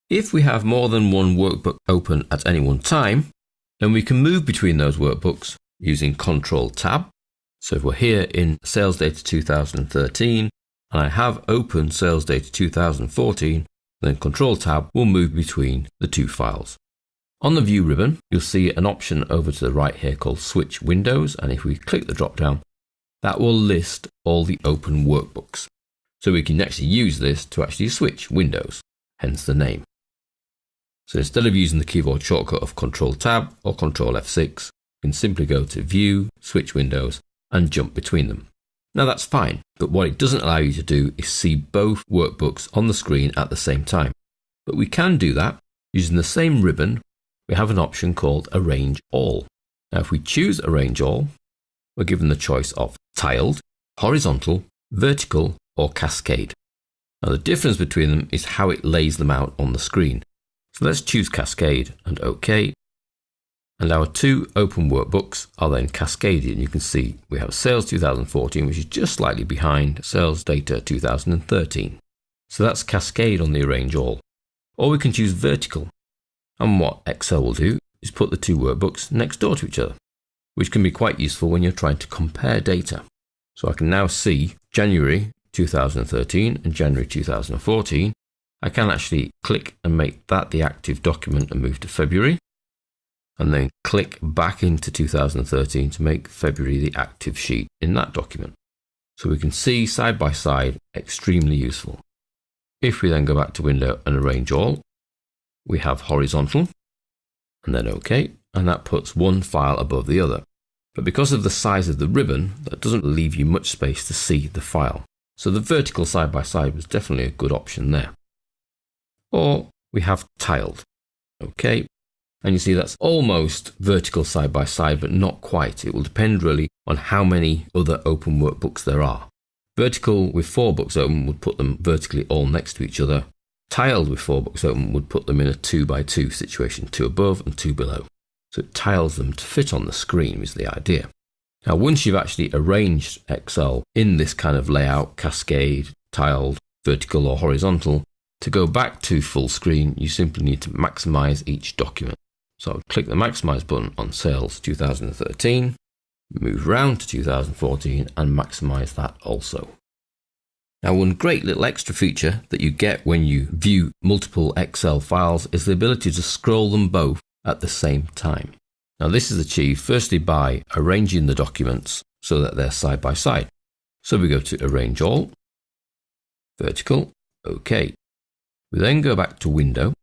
If we have more than one workbook open at any one time, then we can move between those workbooks using Control Tab. So if we're here in Sales Data 2013 and I have open Sales Data 2014, then Control Tab will move between the two files. On the View ribbon, you'll see an option over to the right here called Switch Windows, and if we click the drop down, that will list all the open workbooks. So we can actually use this to actually switch windows, hence the name. So instead of using the keyboard shortcut of Control Tab or Control F6, you can simply go to View, Switch Windows, and jump between them. Now that's fine, but what it doesn't allow you to do is see both workbooks on the screen at the same time. But we can do that using the same ribbon. We have an option called Arrange All. Now if we choose Arrange All, we're given the choice of tiled, horizontal, vertical, or cascade. Now the difference between them is how it lays them out on the screen. So let's choose Cascade and OK. And our two open workbooks are then cascaded. And you can see we have Sales 2014, which is just slightly behind Sales Data 2013. So that's Cascade on the Arrange All. Or we can choose Vertical. And what Excel will do is put the two workbooks next door to each other, which can be quite useful when you're trying to compare data. So I can now see January 2013 and January 2014. I can actually click and make that the active document and move to February, and then click back into 2013 to make February the active sheet in that document. So we can see side by side, extremely useful. If we then go back to Window and Arrange All, we have horizontal and then OK, and that puts one file above the other. But because of the size of the ribbon, that doesn't leave you much space to see the file. So the vertical side by side was definitely a good option there. Or we have tiled. OK, and you see that's almost vertical side by side, but not quite. It will depend really on how many other open workbooks there are. Vertical with 4 books open would put them vertically all next to each other. Tiled with 4 books open would put them in a 2 by 2 situation, 2 above and 2 below. So it tiles them to fit on the screen is the idea. Now once you've actually arranged Excel in this kind of layout, cascade, tiled, vertical or horizontal, to go back to full screen, you simply need to maximize each document. So I would click the maximize button on Sales 2013, move round to 2014 and maximize that also. Now one great little extra feature that you get when you view multiple Excel files is the ability to scroll them both at the same time. Now this is achieved firstly by arranging the documents so that they're side by side. So we go to Arrange All, Vertical, OK. We then go back to Window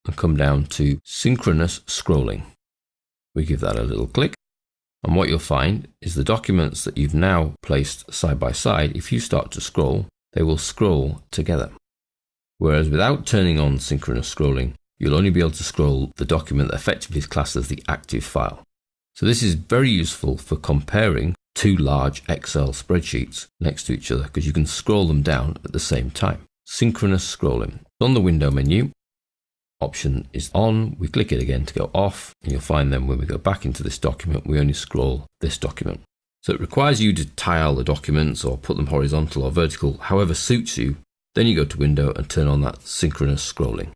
and come down to Synchronous Scrolling. We give that a little click, and what you'll find is the documents that you've now placed side by side, if you start to scroll, they will scroll together. Whereas without turning on synchronous scrolling, you'll only be able to scroll the document that effectively is classed as the active file. So this is very useful for comparing two large Excel spreadsheets next to each other because you can scroll them down at the same time. Synchronous scrolling. On the window menu, option is on. We click it again to go off, and you'll find then when we go back into this document, we only scroll this document. So it requires you to tile the documents or put them horizontal or vertical, however suits you. Then you go to Window and turn on that synchronous scrolling.